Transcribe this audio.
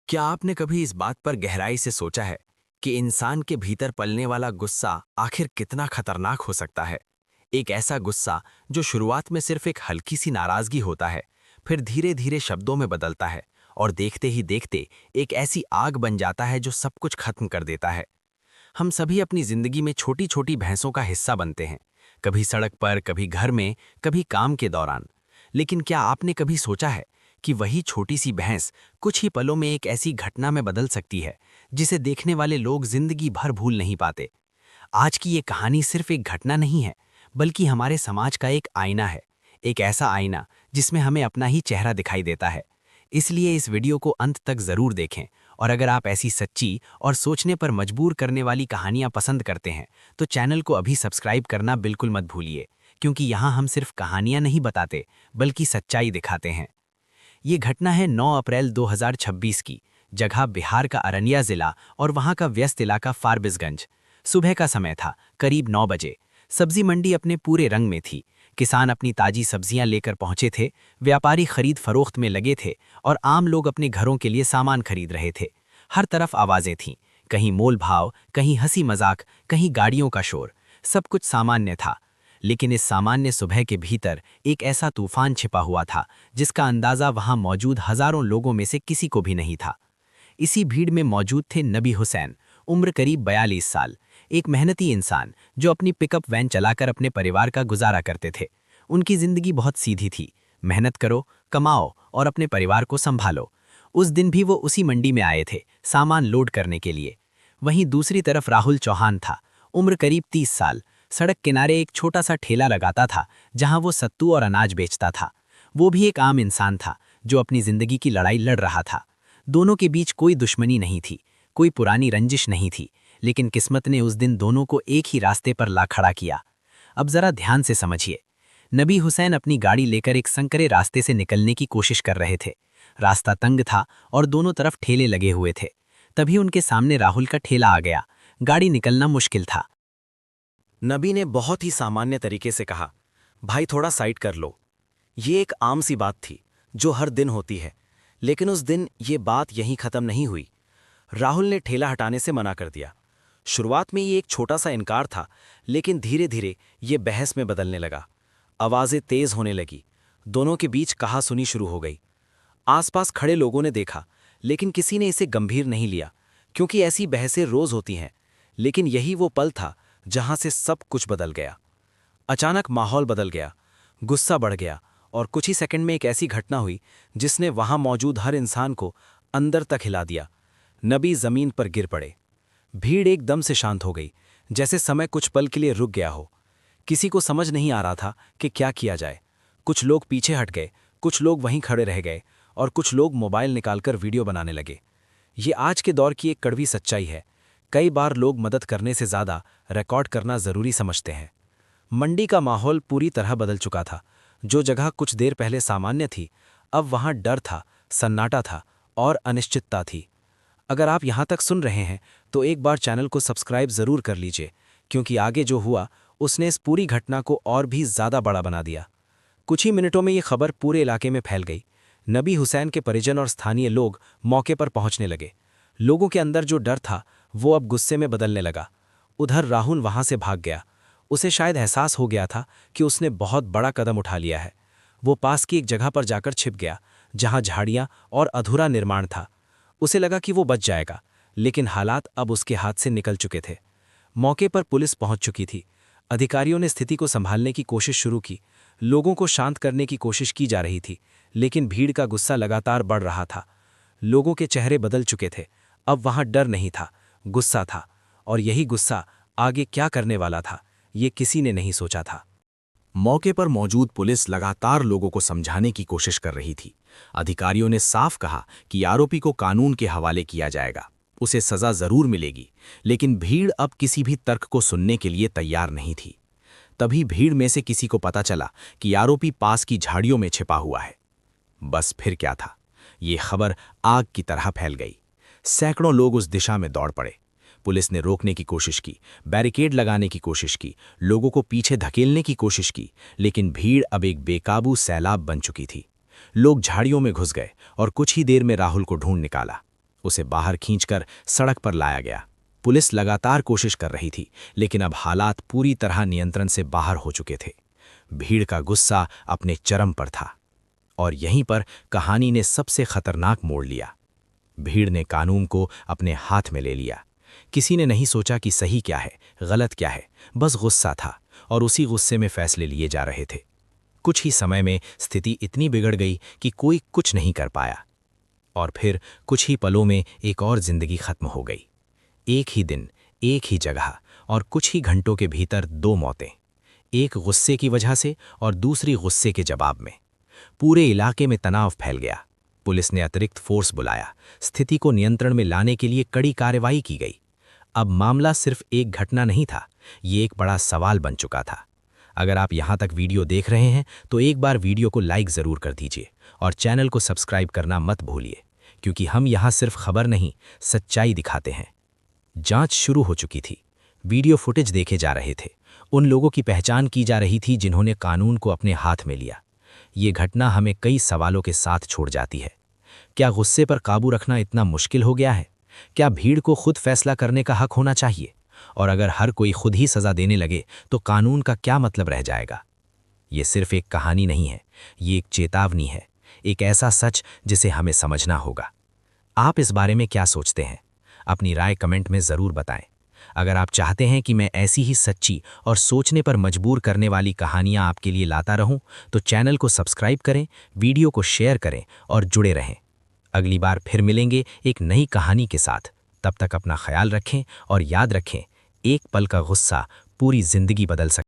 क्या आपने कभी इस बात पर गहराई से सोचा है कि इंसान के भीतर पलने वाला गुस्सा आखिर कितना खतरनाक हो सकता है? एक ऐसा गुस्सा जो शुरुआत में सिर्फ एक हल्की सी नाराजगी होता है, फिर धीरे धीरे शब्दों में बदलता है और देखते ही देखते एक ऐसी आग बन जाता है जो सब कुछ खत्म कर देता है। हम सभी अपनी जिंदगी में छोटी छोटी भैंसों का हिस्सा बनते हैं, कभी सड़क पर, कभी घर में, कभी काम के दौरान। लेकिन क्या आपने कभी सोचा है कि वही छोटी सी भैंस कुछ ही पलों में एक ऐसी घटना में बदल सकती है जिसे देखने वाले लोग जिंदगी भर भूल नहीं पाते? आज की ये कहानी सिर्फ एक घटना नहीं है, बल्कि हमारे समाज का एक आईना है। एक ऐसा आईना जिसमें हमें अपना ही चेहरा दिखाई देता है। इसलिए इस वीडियो को अंत तक जरूर देखें, और अगर आप ऐसी सच्ची और सोचने पर मजबूर करने वाली कहानियां पसंद करते हैं तो चैनल को अभी सब्सक्राइब करना बिल्कुल मत भूलिए, क्योंकि यहाँ हम सिर्फ कहानियां नहीं बताते बल्कि सच्चाई दिखाते हैं। ये घटना है 9 अप्रैल 2026 की। जगह बिहार का अरनिया जिला और वहां का व्यस्त इलाका फारबिसगंज। सुबह का समय था, करीब 9 बजे। सब्जी मंडी अपने पूरे रंग में थी। किसान अपनी ताजी सब्जियां लेकर पहुंचे थे, व्यापारी खरीद फरोख्त में लगे थे और आम लोग अपने घरों के लिए सामान खरीद रहे थे। हर तरफ आवाजें थीं, कहीं मोल भाव, कहीं हंसी मजाक, कहीं गाड़ियों का शोर। सब कुछ सामान्य था। लेकिन इस सामान्य सुबह के भीतर एक ऐसा तूफान छिपा हुआ था जिसका अंदाजा वहां मौजूद हजारों लोगों में से किसी को भी नहीं था। इसी भीड़ में मौजूद थे नबी हुसैन, उम्र करीब 42 साल, एक मेहनती इंसान जो अपनी पिकअप वैन चलाकर अपने परिवार का गुजारा करते थे। उनकी जिंदगी बहुत सीधी थी, मेहनत करो, कमाओ और अपने परिवार को संभालो। उस दिन भी वो उसी मंडी में आए थे, सामान लोड करने के लिए। वहीं दूसरी तरफ राहुल चौहान था, उम्र करीब 30 साल, सड़क किनारे एक छोटा सा ठेला लगाता था जहां वो सत्तू और अनाज बेचता था। वो भी एक आम इंसान था जो अपनी जिंदगी की लड़ाई लड़ रहा था। दोनों के बीच कोई दुश्मनी नहीं थी, कोई पुरानी रंजिश नहीं थी, लेकिन किस्मत ने उस दिन दोनों को एक ही रास्ते पर ला खड़ा किया। अब जरा ध्यान से समझिए। नबी हुसैन अपनी गाड़ी लेकर एक संकरे रास्ते से निकलने की कोशिश कर रहे थे। रास्ता तंग था और दोनों तरफ ठेले लगे हुए थे। तभी उनके सामने राहुल का ठेला आ गया। गाड़ी निकलना मुश्किल था। नबी ने बहुत ही सामान्य तरीके से कहा, भाई थोड़ा साइड कर लो। ये एक आम सी बात थी जो हर दिन होती है, लेकिन उस दिन ये बात यहीं खत्म नहीं हुई। राहुल ने ठेला हटाने से मना कर दिया। शुरुआत में ये एक छोटा सा इनकार था, लेकिन धीरे धीरे ये बहस में बदलने लगा। आवाजें तेज होने लगी, दोनों के बीच कहासुनी शुरू हो गई। आसपास खड़े लोगों ने देखा, लेकिन किसी ने इसे गंभीर नहीं लिया, क्योंकि ऐसी बहसें रोज होती हैं। लेकिन यही वो पल था जहां से सब कुछ बदल गया। अचानक माहौल बदल गया, गुस्सा बढ़ गया और कुछ ही सेकंड में एक ऐसी घटना हुई जिसने वहां मौजूद हर इंसान को अंदर तक हिला दिया। नबी जमीन पर गिर पड़े। भीड़ एकदम से शांत हो गई, जैसे समय कुछ पल के लिए रुक गया हो। किसी को समझ नहीं आ रहा था कि क्या किया जाए। कुछ लोग पीछे हट गए, कुछ लोग वहीं खड़े रह गए और कुछ लोग मोबाइल निकालकर वीडियो बनाने लगे। ये आज के दौर की एक कड़वी सच्चाई है। कई बार लोग मदद करने से ज्यादा रिकॉर्ड करना जरूरी समझते हैं। मंडी का माहौल पूरी तरह बदल चुका था। जो जगह कुछ देर पहले सामान्य थी, अब वहां डर था, सन्नाटा था और अनिश्चितता थी। अगर आप यहां तक सुन रहे हैं तो एक बार चैनल को सब्सक्राइब जरूर कर लीजिए, क्योंकि आगे जो हुआ उसने इस पूरी घटना को और भी ज्यादा बड़ा बना दिया। कुछ ही मिनटों में ये खबर पूरे इलाके में फैल गई। नबी हुसैन के परिजन और स्थानीय लोग मौके पर पहुंचने लगे। लोगों के अंदर जो डर था वो अब गुस्से में बदलने लगा। उधर राहुल वहां से भाग गया। उसे शायद एहसास हो गया था कि उसने बहुत बड़ा कदम उठा लिया है। वो पास की एक जगह पर जाकर छिप गया जहां झाड़ियां और अधूरा निर्माण था। उसे लगा कि वो बच जाएगा, लेकिन हालात अब उसके हाथ से निकल चुके थे। मौके पर पुलिस पहुंच चुकी थी। अधिकारियों ने स्थिति को संभालने की कोशिश शुरू की। लोगों को शांत करने की कोशिश की जा रही थी, लेकिन भीड़ का गुस्सा लगातार बढ़ रहा था। लोगों के चेहरे बदल चुके थे। अब वहां डर नहीं था, गुस्सा था, और यही गुस्सा आगे क्या करने वाला था ये किसी ने नहीं सोचा था। मौके पर मौजूद पुलिस लगातार लोगों को समझाने की कोशिश कर रही थी। अधिकारियों ने साफ कहा कि आरोपी को कानून के हवाले किया जाएगा, उसे सजा जरूर मिलेगी। लेकिन भीड़ अब किसी भी तर्क को सुनने के लिए तैयार नहीं थी। तभी भीड़ में से किसी को पता चला कि आरोपी पास की झाड़ियों में छिपा हुआ है। बस फिर क्या था, ये खबर आग की तरह फैल गई। सैकड़ों लोग उस दिशा में दौड़ पड़े। पुलिस ने रोकने की कोशिश की, बैरिकेड लगाने की कोशिश की, लोगों को पीछे धकेलने की कोशिश की, लेकिन भीड़ अब एक बेकाबू सैलाब बन चुकी थी। लोग झाड़ियों में घुस गए और कुछ ही देर में राहुल को ढूंढ निकाला। उसे बाहर खींचकर सड़क पर लाया गया। पुलिस लगातार कोशिश कर रही थी, लेकिन अब हालात पूरी तरह नियंत्रण से बाहर हो चुके थे। भीड़ का गुस्सा अपने चरम पर था। और यहीं पर कहानी ने सबसे खतरनाक मोड़ लिया। भीड़ ने कानून को अपने हाथ में ले लिया। किसी ने नहीं सोचा कि सही क्या है, गलत क्या है, बस गुस्सा था और उसी गुस्से में फैसले लिए जा रहे थे। कुछ ही समय में स्थिति इतनी बिगड़ गई कि कोई कुछ नहीं कर पाया। और फिर कुछ ही पलों में एक और जिंदगी खत्म हो गई। एक ही दिन, एक ही जगह और कुछ ही घंटों के भीतर 2 मौतें, एक गुस्से की वजह से और दूसरी गुस्से के जवाब में। पूरे इलाके में तनाव फैल गया। पुलिस ने अतिरिक्त फोर्स बुलाया। स्थिति को नियंत्रण में लाने के लिए कड़ी कार्रवाई की गई। अब मामला सिर्फ एक घटना नहीं था, ये एक बड़ा सवाल बन चुका था। अगर आप यहाँ तक वीडियो देख रहे हैं तो एक बार वीडियो को लाइक ज़रूर कर दीजिए और चैनल को सब्सक्राइब करना मत भूलिए, क्योंकि हम यहाँ सिर्फ खबर नहीं, सच्चाई दिखाते हैं। जांच शुरू हो चुकी थी। वीडियो फुटेज देखे जा रहे थे। उन लोगों की पहचान की जा रही थी जिन्होंने कानून को अपने हाथ में लिया। ये घटना हमें कई सवालों के साथ छोड़ जाती है। क्या गुस्से पर काबू रखना इतना मुश्किल हो गया है? क्या भीड़ को खुद फैसला करने का हक होना चाहिए? और अगर हर कोई खुद ही सजा देने लगे तो कानून का क्या मतलब रह जाएगा? ये सिर्फ एक कहानी नहीं है, ये एक चेतावनी है, एक ऐसा सच जिसे हमें समझना होगा। आप इस बारे में क्या सोचते हैं? अपनी राय कमेंट में ज़रूर बताएं। अगर आप चाहते हैं कि मैं ऐसी ही सच्ची और सोचने पर मजबूर करने वाली कहानियां आपके लिए लाता रहूं, तो चैनल को सब्सक्राइब करें, वीडियो को शेयर करें और जुड़े रहें। अगली बार फिर मिलेंगे एक नई कहानी के साथ। तब तक अपना ख्याल रखें और याद रखें, एक पल का गुस्सा पूरी जिंदगी बदल सकता है।